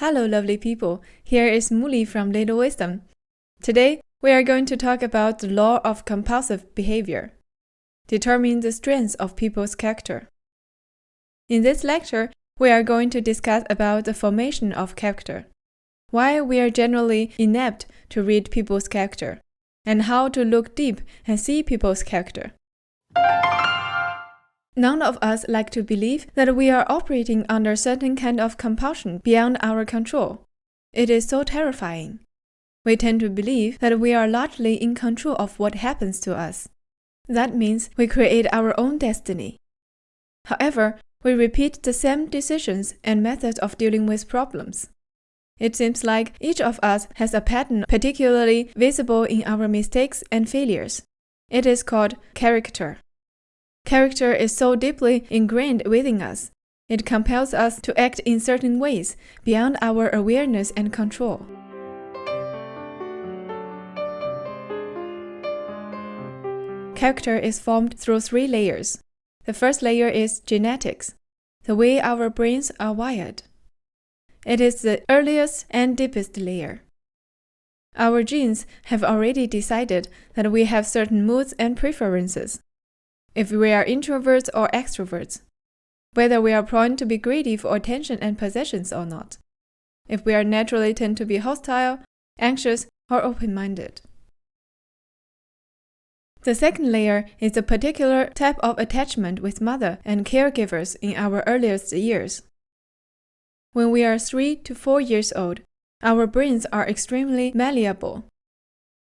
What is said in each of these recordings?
Hello, lovely people. Here is Muli from Little Wisdom. Today, we are going to talk about the law of compulsive behavior, determining the strengths of people's character. In this lecture, we are going to discuss about the formation of character, why we are generally inept to read people's character, and how to look deep and see people's character. None of us like to believe that we are operating under a certain kind of compulsion beyond our control. It is so terrifying. We tend to believe that we are largely in control of what happens to us. That means we create our own destiny. However, we repeat the same decisions and methods of dealing with problems. It seems like each of us has a pattern particularly visible in our mistakes and failures. It is called character. Character is so deeply ingrained within us. It compels us to act in certain ways beyond our awareness and control. Character is formed through 3 layers. The first layer is genetics, the way our brains are wired. It is the earliest and deepest layer. Our genes have already decided that we have certain moods and preferences. If we are introverts or extroverts, whether we are prone to be greedy for attention and possessions or not, if we are naturally tend to be hostile, anxious, or open-minded. The second layer is the particular type of attachment with mother and caregivers in our earliest years. When we are 3 to 4 years old, our brains are extremely malleable.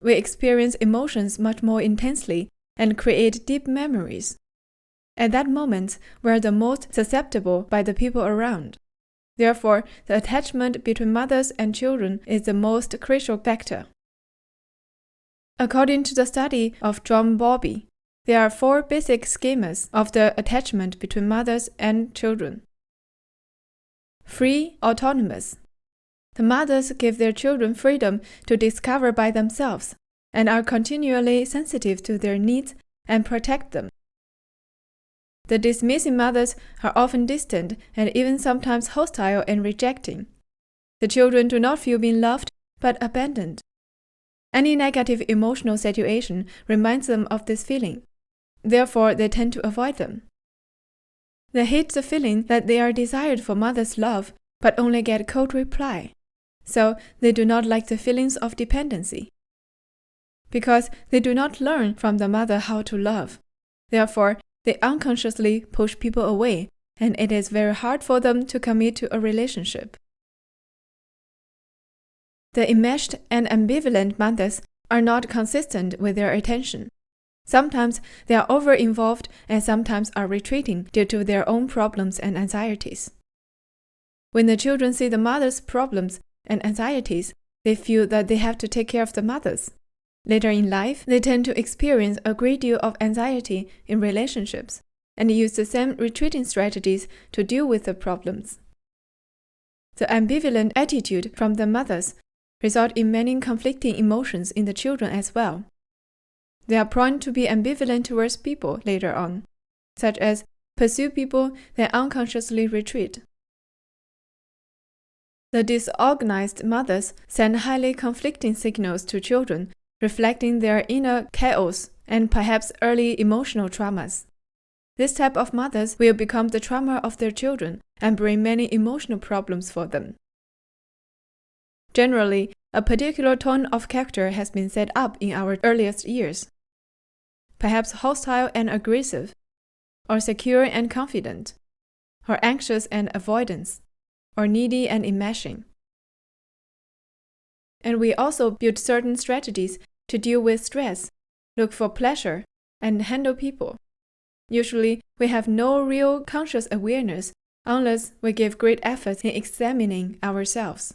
We experience emotions much more intensely and create deep memories. At that moment, we are the most susceptible by the people around. Therefore, the attachment between mothers and children is the most crucial factor. According to the study of John Bowlby, there are 4 basic schemas of the attachment between mothers and children. Free, autonomous. The mothers give their children freedom to discover by themselves and are continually sensitive to their needs and protect them. The dismissing mothers are often distant and even sometimes hostile and rejecting. The children do not feel being loved but abandoned. Any negative emotional situation reminds them of this feeling. Therefore, they tend to avoid them. They hate the feeling that they are desired for mother's love but only get cold reply. So, they do not like the feelings of dependency. Because they do not learn from the mother how to love. Therefore, they unconsciously push people away, and it is very hard for them to commit to a relationship. The enmeshed and ambivalent mothers are not consistent with their attention. Sometimes they are over-involved and sometimes are retreating due to their own problems and anxieties. When the children see the mother's problems and anxieties, they feel that they have to take care of the mothers. Later in life, they tend to experience a great deal of anxiety in relationships and use the same retreating strategies to deal with the problems. The ambivalent attitude from the mothers result in many conflicting emotions in the children as well. They are prone to be ambivalent towards people later on, such as pursue people then unconsciously retreat. The disorganized mothers send highly conflicting signals to children, reflecting their inner chaos and perhaps early emotional traumas. This type of mothers will become the trauma of their children and bring many emotional problems for them. Generally, a particular tone of character has been set up in our earliest years. Perhaps hostile and aggressive, or secure and confident, or anxious and avoidance, or needy and enmeshing. And we also build certain strategies to deal with stress, look for pleasure, and handle people. Usually, we have no real conscious awareness unless we give great effort in examining ourselves.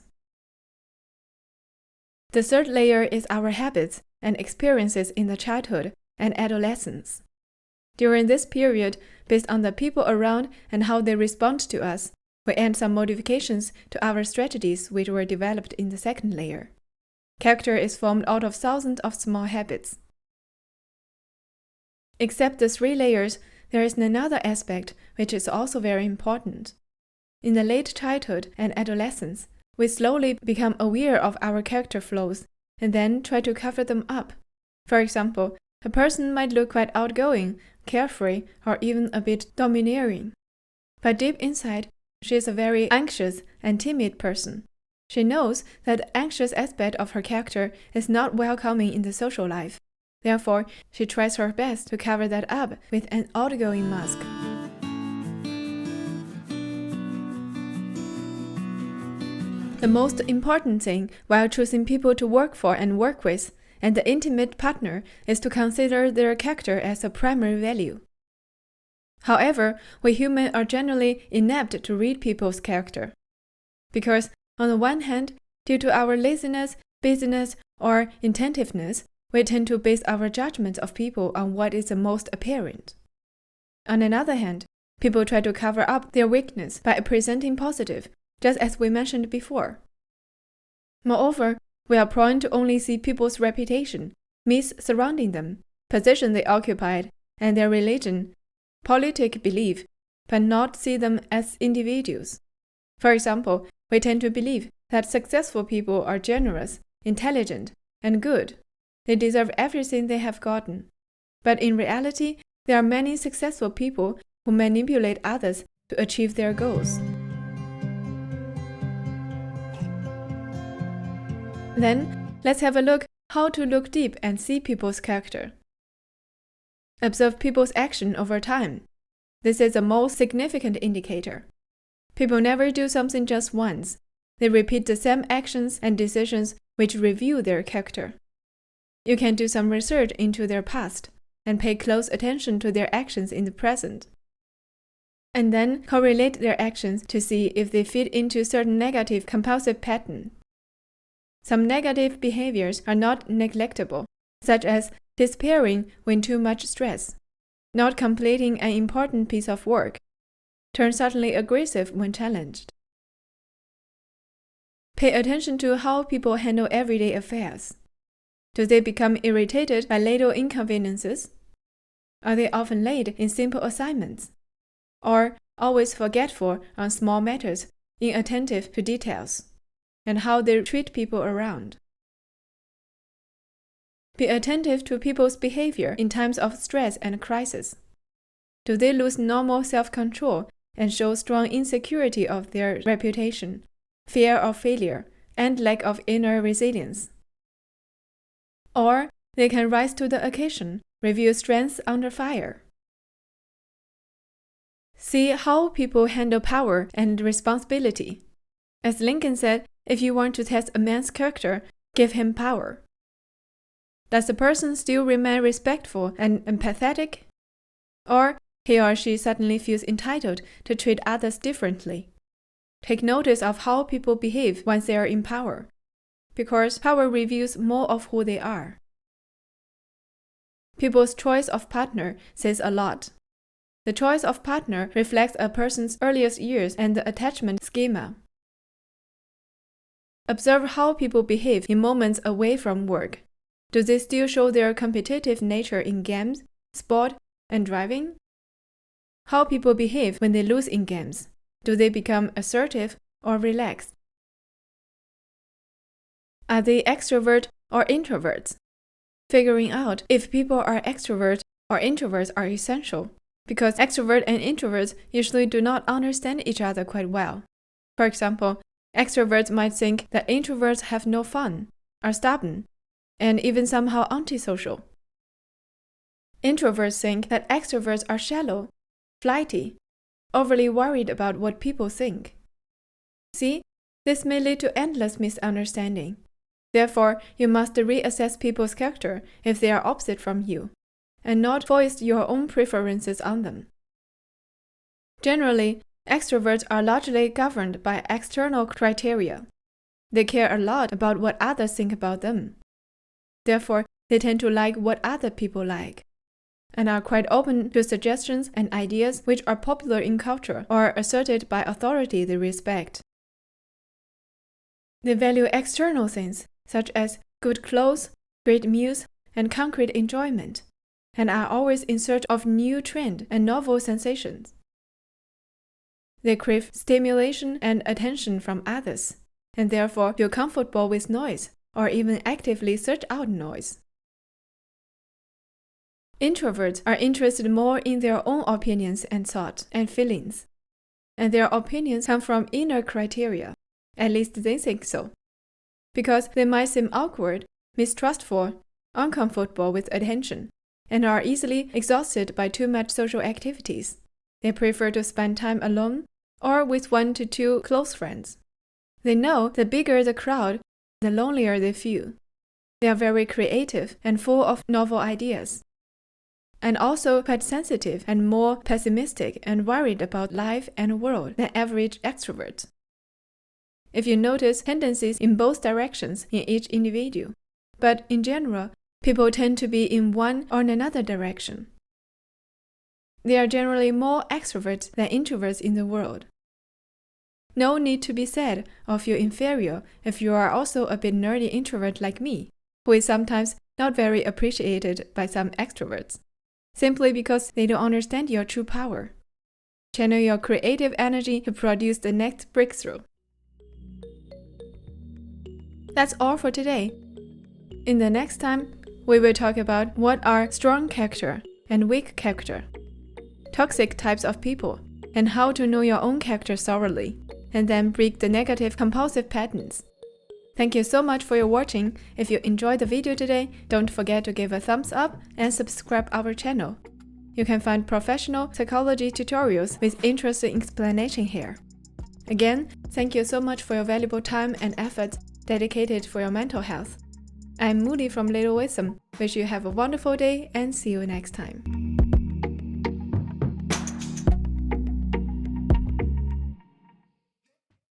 The third layer is our habits and experiences in the childhood and adolescence. During this period, based on the people around and how they respond to us, we add some modifications to our strategies which were developed in the second layer. Character is formed out of thousands of small habits. Except the 3 layers, there is another aspect which is also very important. In the late childhood and adolescence, we slowly become aware of our character flaws and then try to cover them up. For example, a person might look quite outgoing, carefree, or even a bit domineering. But deep inside, she is a very anxious and timid person. She knows that the anxious aspect of her character is not welcoming in the social life. Therefore, she tries her best to cover that up with an outgoing mask. The most important thing while choosing people to work for and work with, and the intimate partner, is to consider their character as a primary value. However, we humans are generally inept to read people's character. Because, on the one hand, due to our laziness, busyness, or intentiveness, we tend to base our judgments of people on what is the most apparent. On another hand, people try to cover up their weakness by presenting positive, just as we mentioned before. Moreover, we are prone to only see people's reputation, myths surrounding them, position they occupied, and their religion, politic belief, but not see them as individuals. For example, we tend to believe that successful people are generous, intelligent, and good. They deserve everything they have gotten. But in reality, there are many successful people who manipulate others to achieve their goals. Then, let's have a look how to look deep and see people's character. Observe people's action over time. This is the most significant indicator. People never do something just once. They repeat the same actions and decisions which reveal their character. You can do some research into their past and pay close attention to their actions in the present. And then correlate their actions to see if they fit into certain negative compulsive patterns. Some negative behaviors are not neglectable, such as despairing when too much stress, not completing an important piece of work, turn suddenly aggressive when challenged. Pay attention to how people handle everyday affairs. Do they become irritated by little inconveniences? Are they often late in simple assignments? Or always forgetful on small matters, inattentive to details? And how they treat people around. Be attentive to people's behavior in times of stress and crisis. Do they lose normal self-control and show strong insecurity of their reputation, fear of failure, and lack of inner resilience? Or they can rise to the occasion, reveal strength under fire. See how people handle power and responsibility. As Lincoln said, if you want to test a man's character, give him power. Does the person still remain respectful and empathetic? Or he or she suddenly feels entitled to treat others differently? Take notice of how people behave once they are in power, because power reveals more of who they are. People's choice of partner says a lot. The choice of partner reflects a person's earliest years and the attachment schema. Observe how people behave in moments away from work. Do they still show their competitive nature in games, sport, and driving? How people behave when they lose in games. Do they become assertive or relaxed? Are they extrovert or introverts? Figuring out if people are extrovert or introverts are essential, because extroverts and introverts usually do not understand each other quite well. For example, extroverts might think that introverts have no fun, are stubborn, and even somehow antisocial. Introverts think that extroverts are shallow, flighty, overly worried about what people think. See, this may lead to endless misunderstanding. Therefore, you must reassess people's character if they are opposite from you, and not foist your own preferences on them. Generally, extroverts are largely governed by external criteria. They care a lot about what others think about them. Therefore, they tend to like what other people like, and are quite open to suggestions and ideas which are popular in culture or asserted by authority they respect. They value external things, such as good clothes, great meals, and concrete enjoyment, and are always in search of new trend and novel sensations. They crave stimulation and attention from others, and therefore feel comfortable with noise, or even actively search out noise. Introverts are interested more in their own opinions and thoughts and feelings, and their opinions come from inner criteria, at least they think so, because they might seem awkward, mistrustful, uncomfortable with attention, and are easily exhausted by too much social activities. They prefer to spend time alone or with 1 to 2 close friends. They know the bigger the crowd, the lonelier they feel. They are very creative and full of novel ideas, and also quite sensitive and more pessimistic and worried about life and world than average extroverts. If you notice tendencies in both directions in each individual, but in general, people tend to be in one or another direction. There are generally more extroverts than introverts in the world. No need to be sad or feel inferior if you are also a bit nerdy introvert like me, who is sometimes not very appreciated by some extroverts, simply because they don't understand your true power. Channel your creative energy to produce the next breakthrough. That's all for today. In the next time, we will talk about what are strong character and weak character, toxic types of people, and how to know your own character thoroughly, and then break the negative compulsive patterns. Thank you so much for your watching. If you enjoyed the video today, don't forget to give a thumbs up and subscribe our channel. You can find professional psychology tutorials with interesting explanation here. Again, thank you so much for your valuable time and efforts dedicated for your mental health. I'm Moody from Little Wisdom. Wish you have a wonderful day and see you next time.